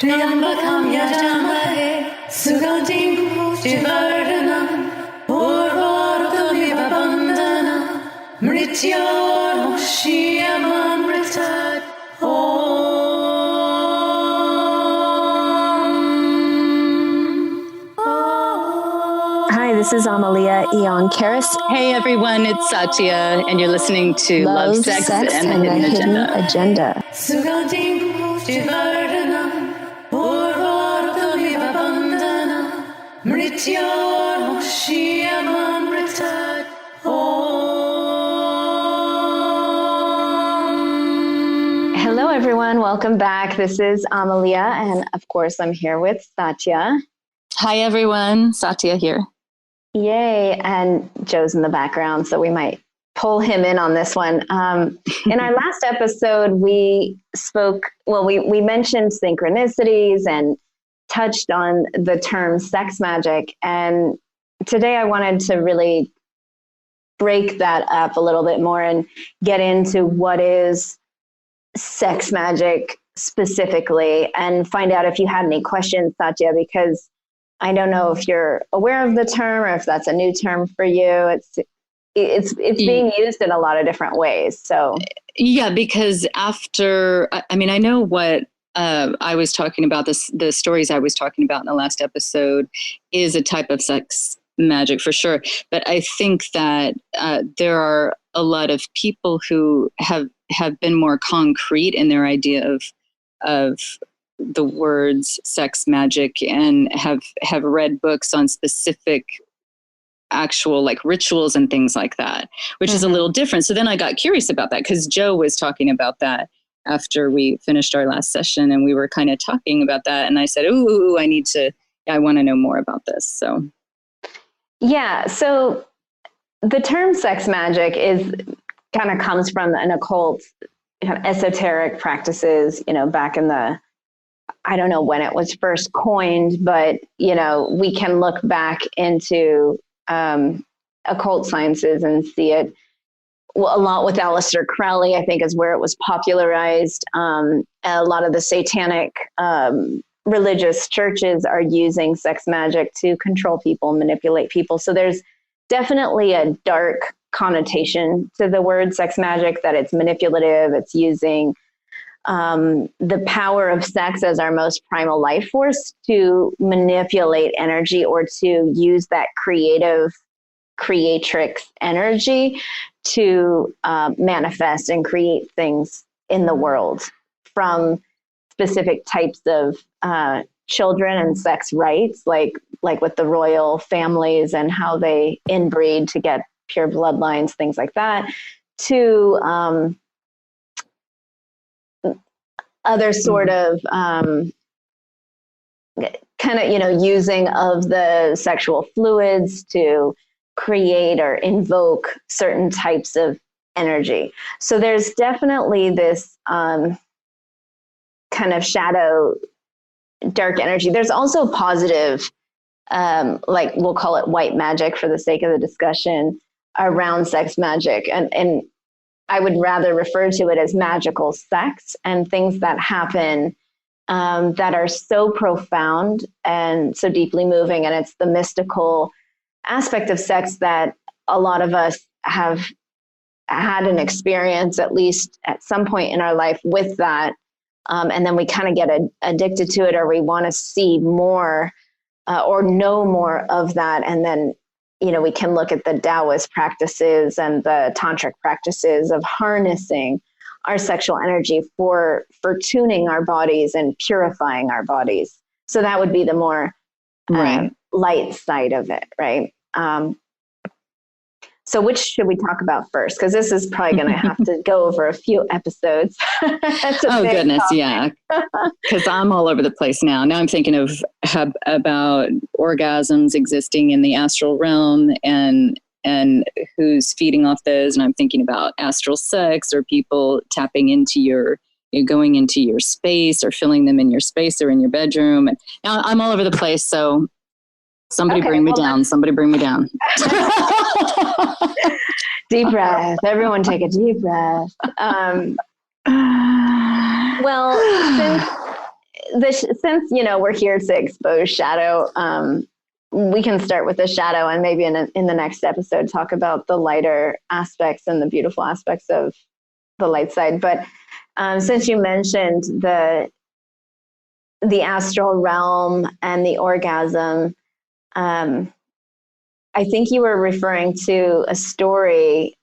Triambakam yajamahe sugantim pushtivardhanam urvarukamiva bandhanam mrityormukshyamamritat Hi, this is Amelía Eon Karis. Hey everyone, it's Satya, and you're listening to Love, Sex, and the Hidden Agenda. Hello everyone, welcome back. This is Amelía, and of course I'm here with Satya. Hi everyone, Satya here. Yay, and Joe's in the background, so we might pull him in on this one. In our last episode, we mentioned synchronicities and touched on the term sex magic. And today I wanted to really break that up a little bit more and get into what is sex magic specifically and find out if you had any questions, Satya, because I don't know if you're aware of the term or if that's a new term for you. It's being used in a lot of different ways. So yeah, because I know what I was talking about. The stories I was talking about in the last episode is a type of sex magic for sure. But I think that there are a lot of people who have been more concrete in their idea of the words sex magic and have read books on specific actual like rituals and things like that, which is a little different. So then I got curious about that because Joe was talking about that after we finished our last session, and we were kind of talking about that. And I said, ooh, I want to know more about this. So. Yeah. So the term sex magic kind of comes from an occult kind of esoteric practices, back in I don't know when it was first coined, but, we can look back into occult sciences and see it a lot with Aleister Crowley, I think, is where it was popularized. A lot of the satanic religious churches are using sex magic to control people, manipulate people. So there's definitely a dark connotation to the word sex magic, that it's manipulative, it's using the power of sex as our most primal life force to manipulate energy or to use that creatrix energy to manifest and create things in the world, from specific types of children and sex rights, like with the royal families and how they inbreed to get pure bloodlines, things like that, to other sort of using of the sexual fluids to create or invoke certain types of energy. So there's definitely this kind of shadow, dark energy. There's also positive, like we'll call it white magic for the sake of the discussion, around sex magic. And I would rather refer to it as magical sex and things that happen that are so profound and so deeply moving. And it's the mystical aspect of sex that a lot of us have had an experience, at least at some point in our life, with that. And then we kind of get addicted to it, or we want to see more or know more of that. And then we can look at the Taoist practices and the tantric practices of harnessing our sexual energy for tuning our bodies and purifying our bodies. So that would be the more light side of it, right? So which should we talk about first? Because this is probably going to have to go over a few episodes. Oh, goodness, topic. Yeah. Because I'm all over the place now. Now I'm thinking about orgasms existing in the astral realm and who's feeding off those. And I'm thinking about astral sex, or people tapping into going into your space, or filling them in your space or in your bedroom. And now I'm all over the place. So somebody bring me down. Somebody bring me down. Deep breath. Everyone take a deep breath. Well, since, we're here to expose shadow, we can start with the shadow and maybe in the next episode talk about the lighter aspects and the beautiful aspects of the light side. But since you mentioned the astral realm and the orgasm, I think you were referring to a story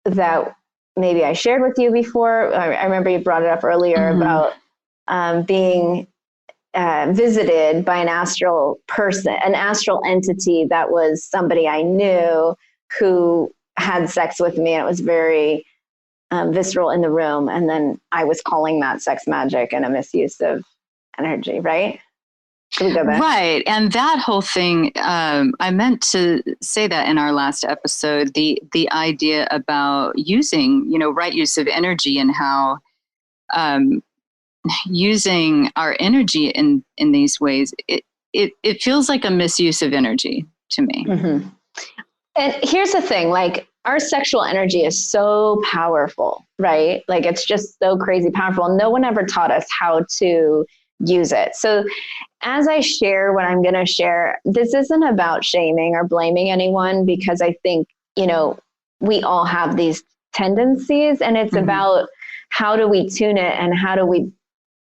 that maybe I shared with you before. I remember you brought it up earlier about being visited by an astral person, an astral entity that was somebody I knew who had sex with me, and it was very visceral in the room. And then I was calling that sex magic and a misuse of energy, right? Can we go back? Right. And that whole thing, I meant to say that in our last episode, the idea about using, right use of energy, and how using our energy in these ways, it feels like a misuse of energy to me. Mm-hmm. And here's the thing, like, our sexual energy is so powerful, right? Like, it's just so crazy powerful. No one ever taught us how to use it. So as I share what I'm going to share, this isn't about shaming or blaming anyone, because I think, we all have these tendencies, and it's about how do we tune it and how do we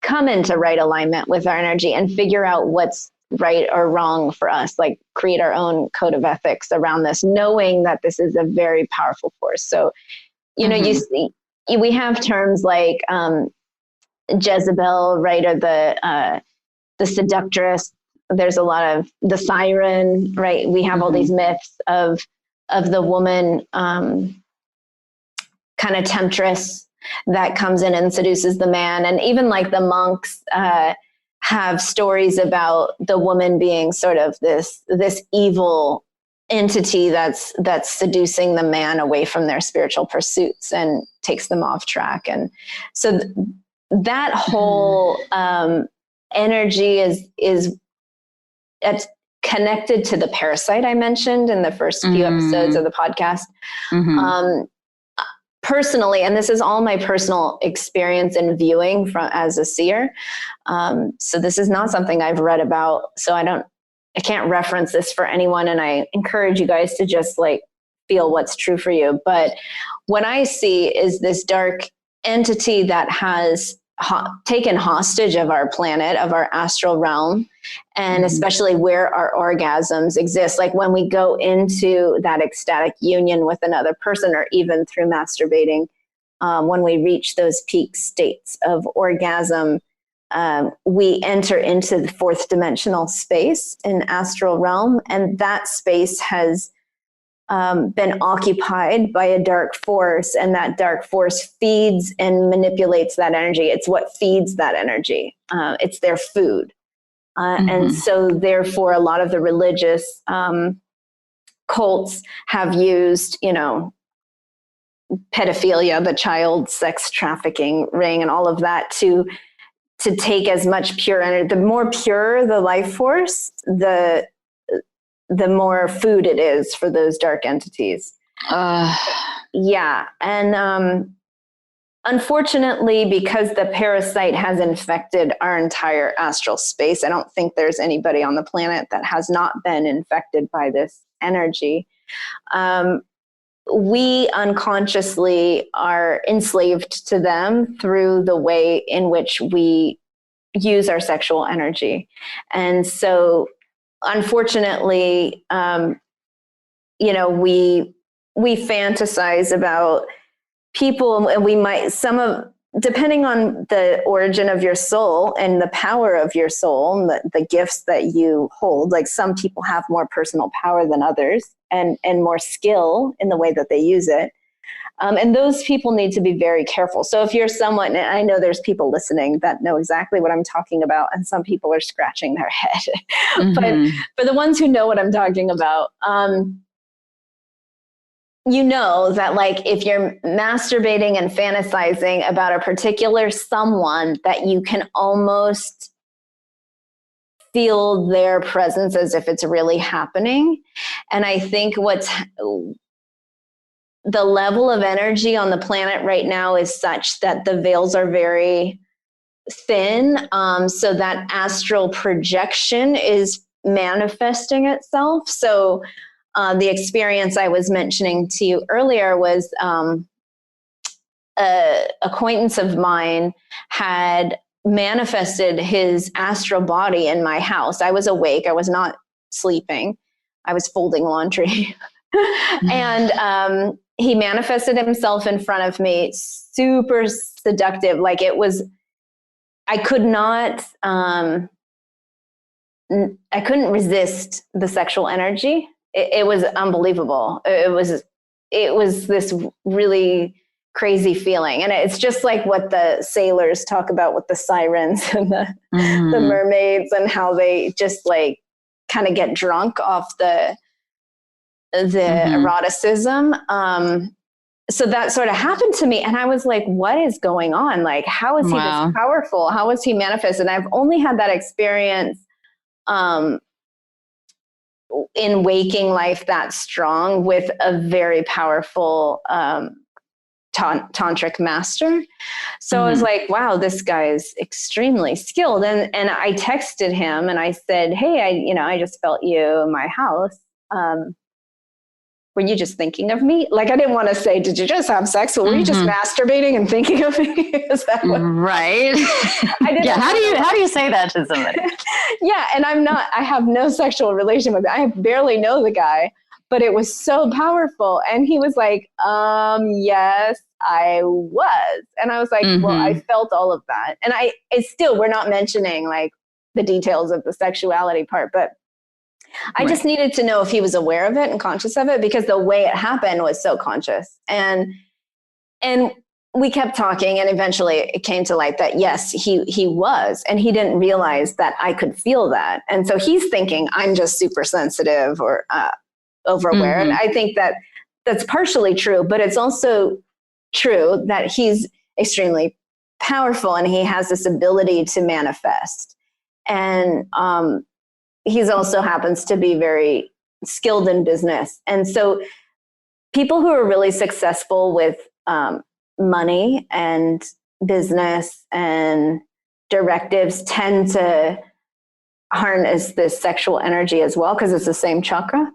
come into right alignment with our energy and figure out what's right or wrong for us, like create our own code of ethics around this, knowing that this is a very powerful force. So, you see, we have terms like Jezebel, right? Or the seductress. There's a lot of the siren, right? We have all these myths of the woman kind of temptress that comes in and seduces the man. And even like the monks have stories about the woman being sort of this evil entity that's seducing the man away from their spiritual pursuits and takes them off track. And so that whole energy is it's connected to the parasite I mentioned in the first few episodes of the podcast. Personally, and this is all my personal experience in viewing as a seer. So this is not something I've read about. So I can't reference this for anyone. And I encourage you guys to just like feel what's true for you. But what I see is this dark entity that has taken hostage of our planet, of our astral realm, and especially where our orgasms exist. Like when we go into that ecstatic union with another person, or even through masturbating, when we reach those peak states of orgasm, we enter into the fourth dimensional space in astral realm. And that space has been occupied by a dark force, and that dark force feeds and manipulates that energy. It's what feeds that energy. It's their food. And so therefore a lot of the religious cults have used, pedophilia, the child sex trafficking ring, and all of that to take as much pure energy. The more pure the life force, the more food it is for those dark entities. Yeah. And unfortunately, because the parasite has infected our entire astral space, I don't think there's anybody on the planet that has not been infected by this energy. We unconsciously are enslaved to them through the way in which we use our sexual energy. And so unfortunately, we fantasize about people, and we might, depending on the origin of your soul and the power of your soul and the gifts that you hold, like some people have more personal power than others and more skill in the way that they use it. And those people need to be very careful. So if you're someone, and I know there's people listening that know exactly what I'm talking about, and some people are scratching their head, but for the ones who know what I'm talking about, that like if you're masturbating and fantasizing about a particular someone, that you can almost feel their presence as if it's really happening. And I think the level of energy on the planet right now is such that the veils are very thin. So that astral projection is manifesting itself. So the experience I was mentioning to you earlier was an acquaintance of mine had manifested his astral body in my house. I was awake. I was not sleeping. I was folding laundry. And he manifested himself in front of me, super seductive. Like it was, I couldn't resist the sexual energy. It was unbelievable. It was this really crazy feeling. And it's just like what the sailors talk about with the sirens and the mermaids, and how they just like kind of get drunk off the eroticism. So that sort of happened to me. And I was like, what is going on? Like, how is he this powerful? How is he manifested? And I've only had that experience in waking life that strong with a very powerful tantric master. So I was like, wow, this guy's extremely skilled. And I texted him and I said, hey, I just felt you in my house. Were you just thinking of me? Like, I didn't want to say, did you just have sex? Or were you just masturbating and thinking of me? Is that what? Right. Yeah. How do you say that to somebody? Yeah. And I have no sexual relation with him. I barely know the guy, but it was so powerful. And he was like, yes, I was. And I was like, well, I felt all of that. And it's still, we're not mentioning like the details of the sexuality part, but I just needed to know if he was aware of it and conscious of it, because the way it happened was so conscious. And we kept talking, and eventually it came to light that yes, he was, and he didn't realize that I could feel that. And so he's thinking I'm just super sensitive or overaware. And I think that that's partially true, but it's also true that he's extremely powerful and he has this ability to manifest. And he's also happens to be very skilled in business. And so people who are really successful with money and business and directives tend to harness this sexual energy as well, because it's the same chakra.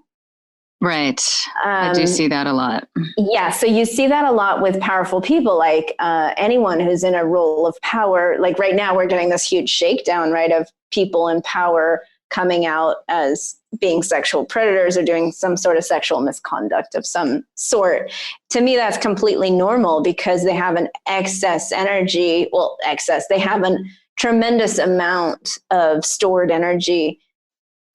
Right. I do see that a lot. Yeah. So you see that a lot with powerful people, like anyone who's in a role of power. Like right now we're getting this huge shakedown, right, of people in power coming out as being sexual predators or doing some sort of sexual misconduct of some sort. To me, that's completely normal because they have an excess energy. Well, they have a tremendous amount of stored energy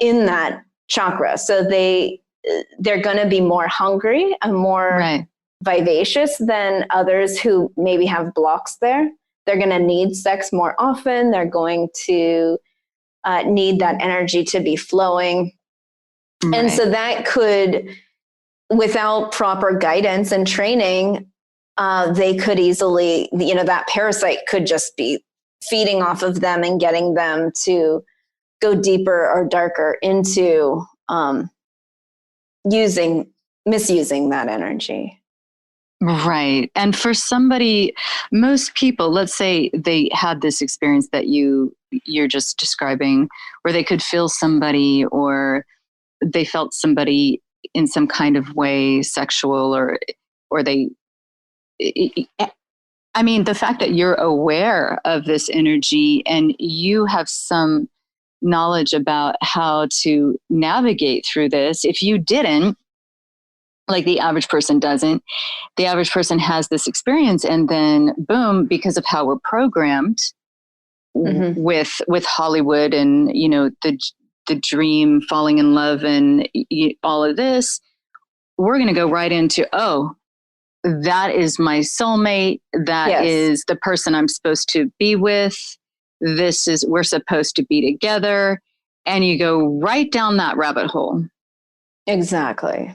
in that chakra. So they're going to be more hungry and more vivacious than others who maybe have blocks there. They're going to need sex more often. They're going to need that energy to be flowing. Right. And so that could, without proper guidance and training, they could easily, that parasite could just be feeding off of them and getting them to go deeper or darker into misusing that energy. Right. And for somebody, most people, let's say they had this experience that you're just describing, where they could feel somebody or they felt somebody in some kind of way, sexual or they, I mean, the fact that you're aware of this energy and you have some knowledge about how to navigate through this. If you didn't, like the average person doesn't, the average person has this experience and then boom, because of how we're programmed with Hollywood and, the dream, falling in love and all of this, we're going to go right into, that is my soulmate. That is the person I'm supposed to be with. We're supposed to be together. And you go right down that rabbit hole. Exactly.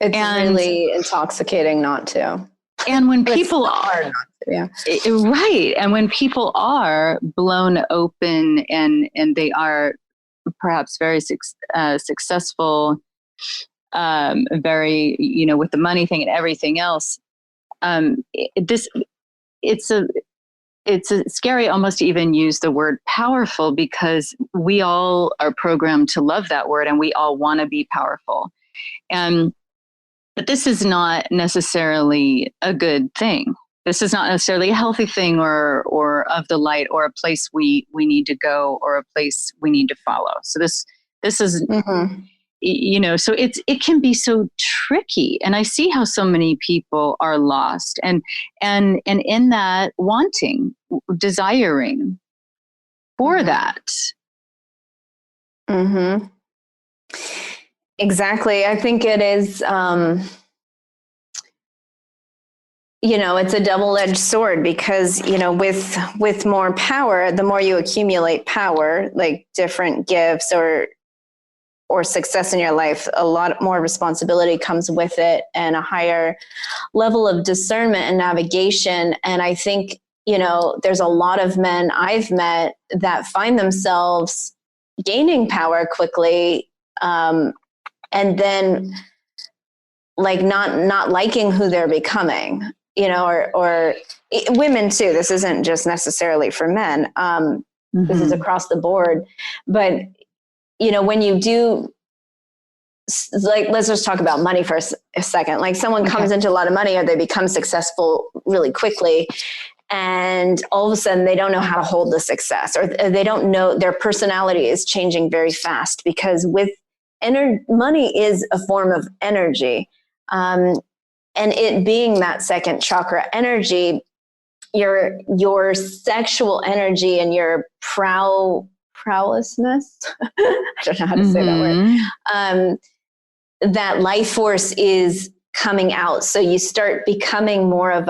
It's really intoxicating not to. And when people are not to, right. And when people are blown open and they are perhaps very successful, very, with the money thing and everything else, it's scary almost to even use the word powerful, because we all are programmed to love that word and we all want to be powerful. But this is not necessarily a good thing. This is not necessarily a healthy thing or of the light, or a place we need to go, or a place we need to follow. So this is, so it can be so tricky. And I see how so many people are lost and in that wanting, desiring for that. Mm-hmm. Exactly. I think it is, it's a double-edged sword, because, with more power, the more you accumulate power, like different gifts or success in your life, a lot more responsibility comes with it, and a higher level of discernment and navigation. And I think, there's a lot of men I've met that find themselves gaining power quickly, and then like not liking who they're becoming, or women too. This isn't just necessarily for men. This is across the board. But, when you do, like, let's just talk about money for a second. Like, someone comes into a lot of money, or they become successful really quickly, and all of a sudden they don't know how to hold the success, or they don't know, their personality is changing very fast, because with money is a form of energy. And it being that second chakra energy, your sexual energy and your prowessness, I don't know how to say that word, that life force is coming out. So you start becoming more of,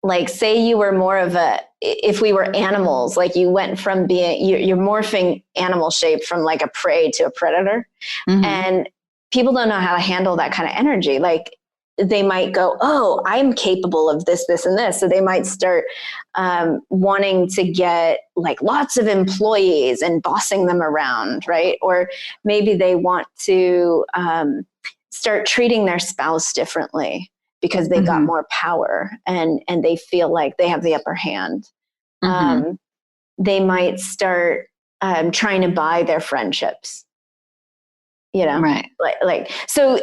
like, say you were more of if we were animals, like you went from you're morphing animal shape from like a prey to a predator. And people don't know how to handle that kind of energy. Like, they might go, oh, I'm capable of this, this, and this. So they might start wanting to get like lots of employees and bossing them around, right? Or maybe they want to start treating their spouse differently because they got more power and they feel like they have the upper hand. They might start trying to buy their friendships. Right. Like, so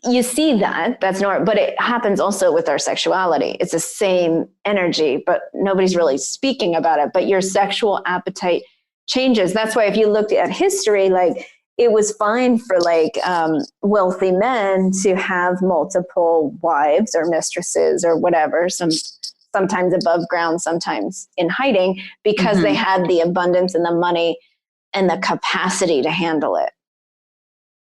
you see that's normal, but it happens also with our sexuality. It's the same energy, but nobody's really speaking about it. But your sexual appetite changes. That's why if you looked at history, like, it was fine for like wealthy men to have multiple wives or mistresses or whatever, sometimes above ground, sometimes in hiding, because they had the abundance and the money and the capacity to handle it.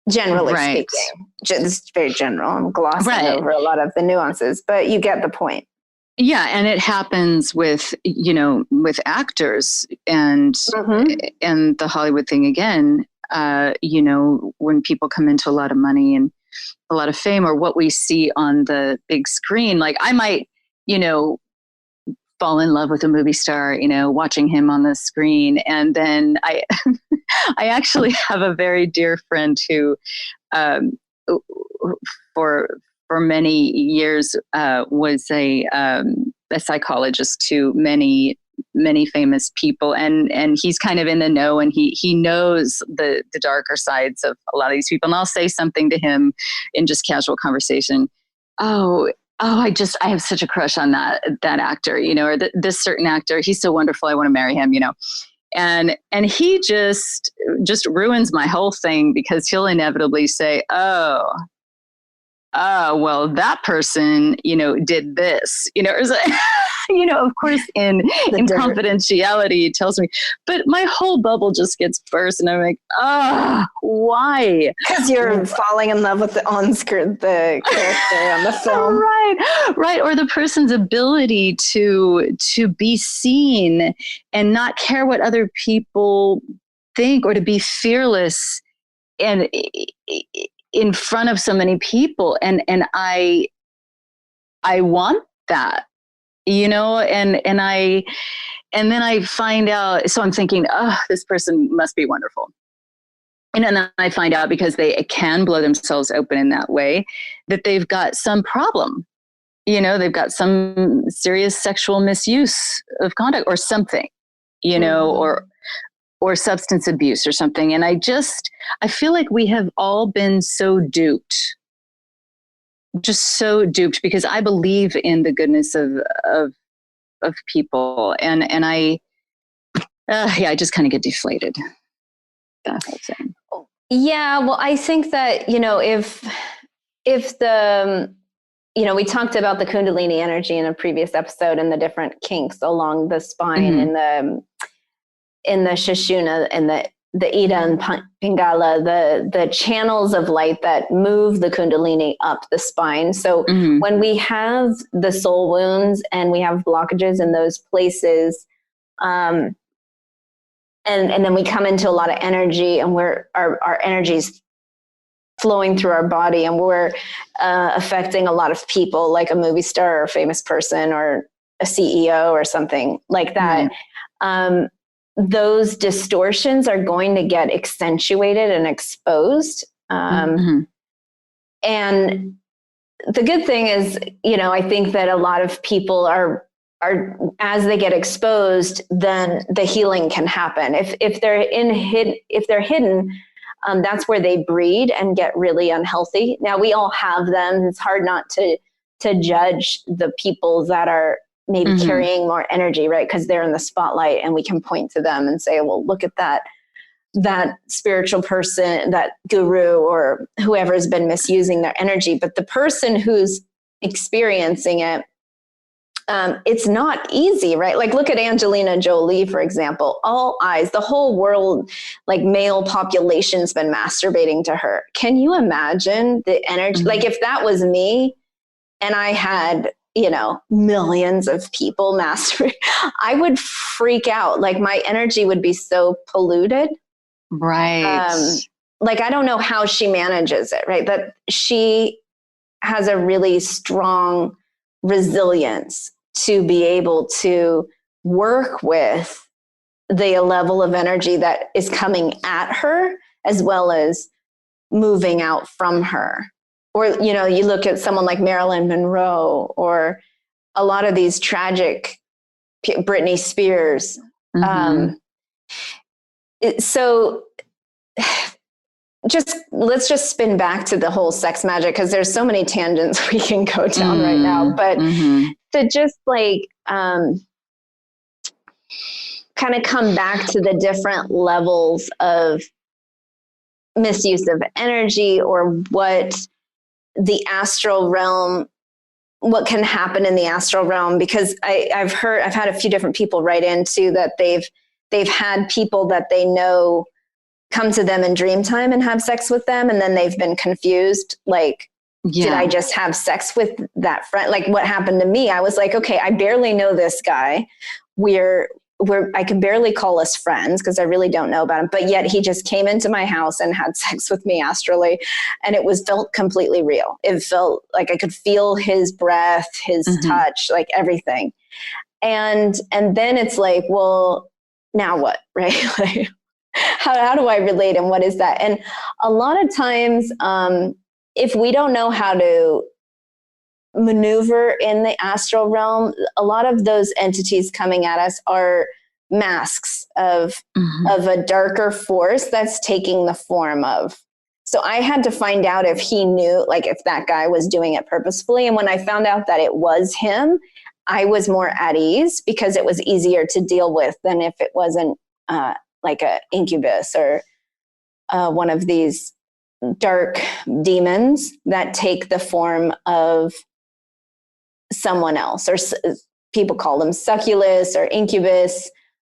Generally speaking, just very general. I'm glossing over a lot of the nuances, but you get the point. Yeah, and it happens with actors and the Hollywood thing again. When people come into a lot of money and a lot of fame, or what we see on the big screen, like I might, fall in love with a movie star, watching him on the screen. And then I actually have a very dear friend who, for many years, was a psychologist to many famous people, and he's kind of in the know, and he knows the darker sides of a lot of these people. And I'll say something to him in just casual conversation. I have such a crush on that actor, or this certain actor. He's so wonderful. I want to marry him, and he just ruins my whole thing, because he'll inevitably say, oh, well, that person, did this, of course, in confidentiality, he tells me, but my whole bubble just gets burst, and I'm like, why? Because you're falling in love with the on-screen, the character on the film. Right. Or the person's ability to be seen and not care what other people think, or to be fearless and in front of so many people. And I want that, and then I find out, so I'm thinking, this person must be wonderful. And then I find out, because they can blow themselves open in that way, that they've got some problem, they've got some serious sexual misuse of conduct or something, or substance abuse or something. And I feel like we have all been so duped, because I believe in the goodness of people. And I just kind of get deflated. That whole thing. Yeah. Well, I think that, if the, we talked about the Kundalini energy in a previous episode and the different kinks along the spine in the Sushumna and the Ida and Pingala, the channels of light that move the Kundalini up the spine. So when we have the soul wounds and we have blockages in those places, and then we come into a lot of energy, and our energy's flowing through our body, and we're affecting a lot of people, like a movie star or a famous person or a CEO or something like that. Those distortions are going to get accentuated and exposed. And the good thing is, I think that a lot of people are as they get exposed, then the healing can happen. If they're hidden, that's where they breed and get really unhealthy. Now, we all have them. It's hard not to judge the people that are maybe carrying more energy, right? Because they're in the spotlight, and we can point to them and say, well, look at that spiritual person, that guru, or whoever has been misusing their energy. But the person who's experiencing it, it's not easy, right? Like, look at Angelina Jolie, for example. All eyes, the whole world, like male population's been masturbating to her. Can you imagine the energy? Like, if that was me and I had, millions of people masturbate, I would freak out. Like, my energy would be so polluted. Right. Like, I don't know how she manages it, right? But she has a really strong resilience to be able to work with the level of energy that is coming at her, as well as moving out from her. Or, you look at someone like Marilyn Monroe, or a lot of these tragic Britney Spears. So let's just spin back to the whole sex magic, because there's so many tangents we can go down right now. But to just like kind of come back to the different levels of misuse of energy, or what the astral realm, what can happen in the astral realm. Because I've had a few different people write into that they've had people that they know come to them in dream time and have sex with them, and then they've been confused, like, did I just have sex with that friend? Like, what happened to me? I was like, okay, I barely know this guy. I can barely call us friends because I really don't know about him, but yet he just came into my house and had sex with me astrally, and it felt completely real. It felt like I could feel his breath, his touch, like everything. And then it's like, well, now what, right? Like, how do I relate, and what is that? And a lot of times, if we don't know how to maneuver in the astral realm, a lot of those entities coming at us are masks of a darker force that's taking the form of. So I had to find out if he knew, like, if that guy was doing it purposefully. And when I found out that it was him, I was more at ease, because it was easier to deal with than if it wasn't like a incubus or one of these dark demons that take the form of someone else, or people call them succubus or incubus,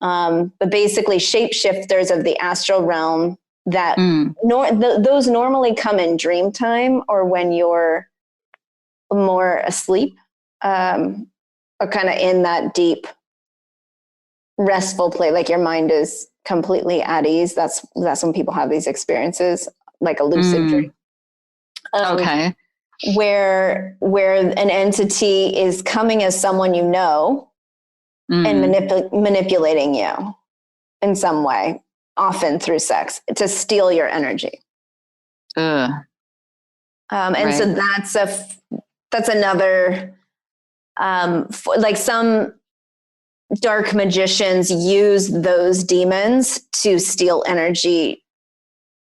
but basically shapeshifters of the astral realm that those normally come in dream time, or when you're more asleep, or kind of in that deep restful play, like your mind is completely at ease. That's when people have these experiences, like a lucid dream. Okay. Where an entity is coming as someone you know and manipulating you in some way, often through sex, to steal your energy. And so that's another like some dark magicians use those demons to steal energy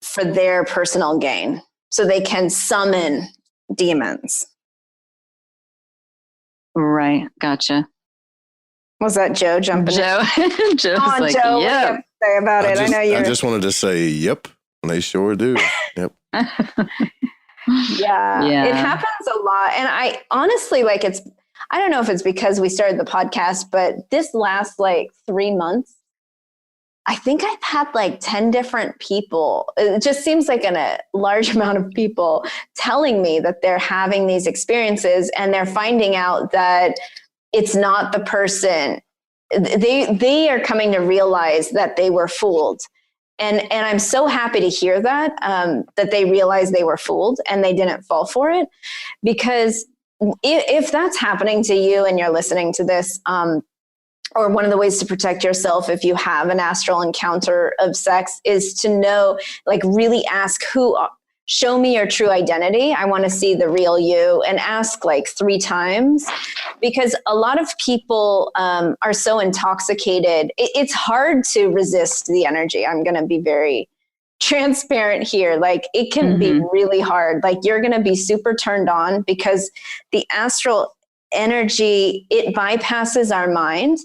for their personal gain. So they can summon demons. Right. Gotcha. Was that Joe jumping Joe, in? Joe's Come on, like, Joe, what do you have yeah. to say about it? I know you're. I just wanted to say, yep, they sure do. Yep. Yeah, it happens a lot. And I honestly, like, I don't know if it's because we started the podcast, but this last like 3 months, I think I've had like 10 different people. It just seems like a large amount of people telling me that they're having these experiences, and they're finding out that it's not the person. They are coming to realize that they were fooled. And I'm so happy to hear that, that they realized they were fooled and they didn't fall for it. Because if that's happening to you and you're listening to this, or one of the ways to protect yourself if you have an astral encounter of sex is to know, like, really ask show me your true identity. I want to see the real you, and ask like 3 times, because a lot of people are so intoxicated. It's hard to resist the energy. I'm going to be very transparent here. Like, it can be really hard. Like, you're going to be super turned on because the astral energy, it bypasses our mind,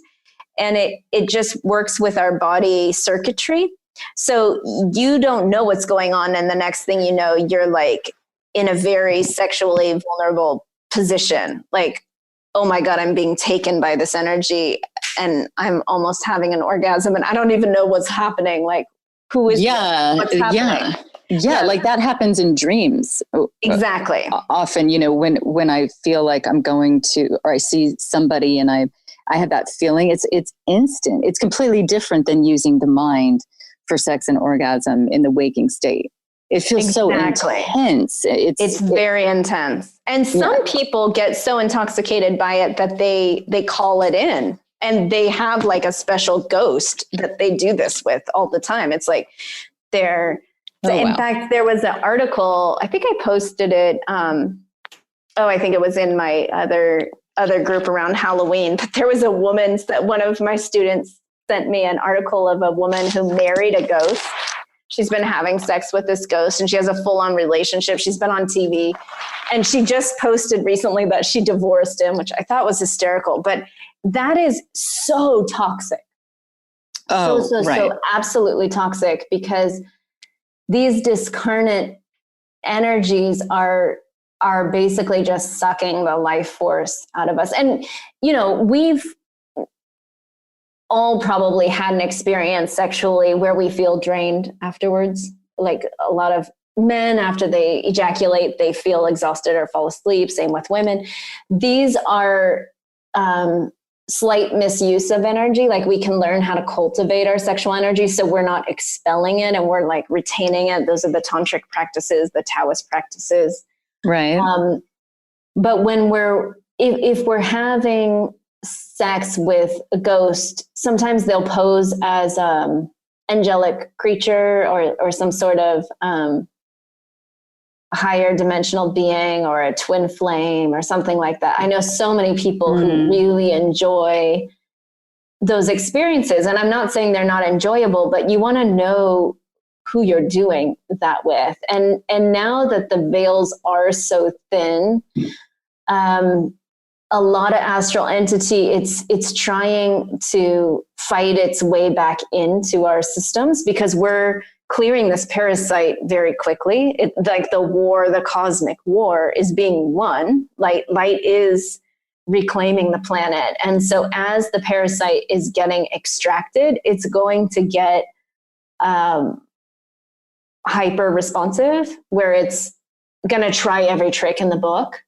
and it just works with our body circuitry. So you don't know what's going on, and the next thing you know, you're like in a very sexually vulnerable position. Like, oh my God, I'm being taken by this energy and I'm almost having an orgasm and I don't even know what's happening. Like, who is what's happening? Yeah, like that happens in dreams. Exactly. Often, when I feel like I'm going to, or I see somebody and I have that feeling, it's instant. It's completely different than using the mind for sex and orgasm in the waking state. It feels so intense. It's very intense. And some people get so intoxicated by it that they call it in, and they have like a special ghost that they do this with all the time. It's like in fact, there was an article, I think I posted it. I think it was in my other group around Halloween, but there was a woman that one of my students sent me an article of a woman who married a ghost. She's been having sex with this ghost and she has a full-on relationship. She's been on TV, and she just posted recently that she divorced him, which I thought was hysterical, but that is so toxic. So absolutely toxic, because these discarnate energies are basically just sucking the life force out of us. And, we've all probably had an experience sexually where we feel drained afterwards. Like, a lot of men, after they ejaculate, they feel exhausted or fall asleep. Same with women. These are slight misuse of energy. Like, we can learn how to cultivate our sexual energy so we're not expelling it and we're like retaining it. Those are the tantric practices, the Taoist practices. Right. But when if we're having sex with a ghost, sometimes they'll pose as angelic creature or some sort of higher dimensional being or a twin flame or something like that. I know so many people who really enjoy those experiences, and I'm not saying they're not enjoyable, but you want to know who you're doing that with. And now that the veils are so thin, a lot of astral entity, it's trying to fight its way back into our systems, because we're clearing this parasite very quickly. Like the cosmic war is being won. Light is reclaiming the planet. And so as the parasite is getting extracted, it's going to get hyper responsive, where it's going to try every trick in the book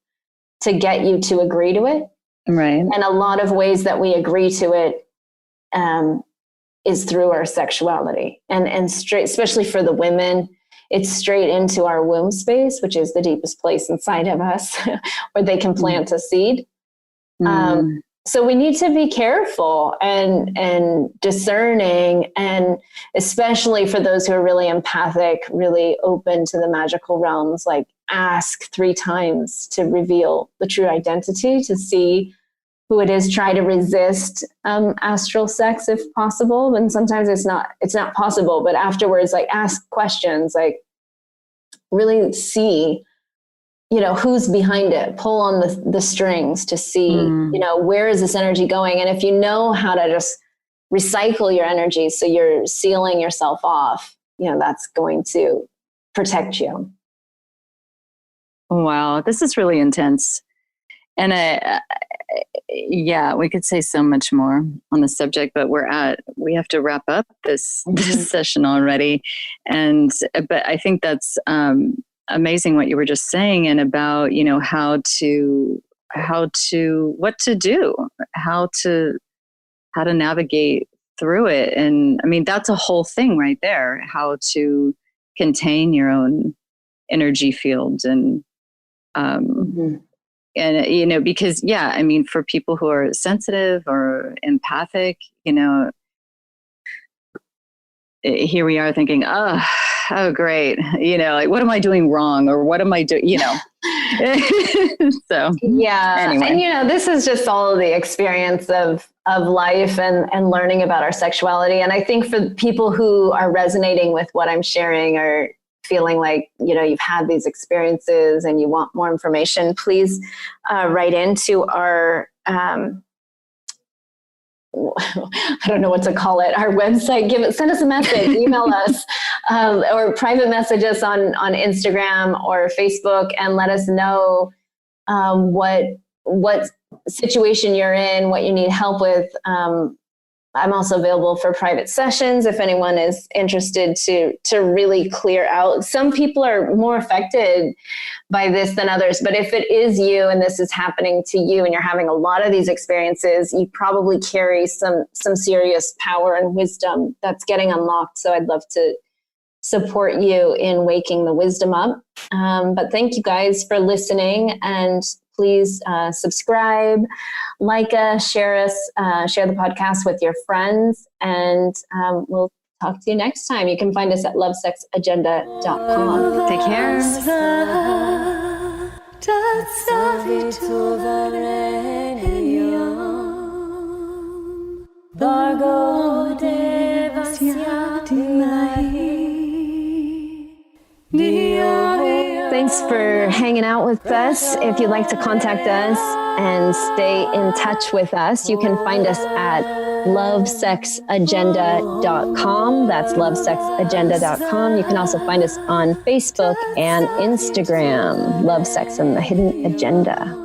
to get you to agree to it. Right. And a lot of ways that we agree to it is through our sexuality, and straight, especially for the women, it's straight into our womb space, which is the deepest place inside of us where they can plant a seed. So we need to be careful and discerning, and especially for those who are really empathic, really open to the magical realms, like ask 3 times to reveal the true identity, to see who it is try to resist astral sex if possible. And sometimes it's not possible, but afterwards, like ask questions, like really see, who's behind it, pull on the strings to see, where is this energy going? And if you know how to just recycle your energy, so you're sealing yourself off, that's going to protect you. Wow, this is really intense. And we could say so much more on the subject, but we have to wrap up this session already. But I think that's amazing what you were just saying, and about, what to do, how to navigate through it. And I mean, that's a whole thing right there, how to contain your own energy fields and, and, because, I mean, for people who are sensitive or empathic, here we are thinking, oh, great. Like, what am I doing wrong? Or what am I doing, So, anyway. And, this is just all of the experience of life and learning about our sexuality. And I think for people who are resonating with what I'm sharing, or feeling like, you've had these experiences and you want more information, please write into our, I don't know what to call it, our website, send us a message, email us, or private message us on Instagram or Facebook, and let us know what situation you're in, what you need help with. I'm also available for private sessions if anyone is interested to really clear out. Some people are more affected by this than others, but if it is you and this is happening to you and you're having a lot of these experiences, you probably carry some serious power and wisdom that's getting unlocked. So I'd love to support you in waking the wisdom up. But thank you guys for listening, and please subscribe, like us, share the podcast with your friends, and we'll talk to you next time. You can find us at lovesexagenda.com. Take care. Thanks for hanging out with us. If you'd like to contact us and stay in touch with us, you can find us at lovesexagenda.com. That's lovesexagenda.com. You can also find us on Facebook and Instagram, Love, Sex, and the Hidden Agenda.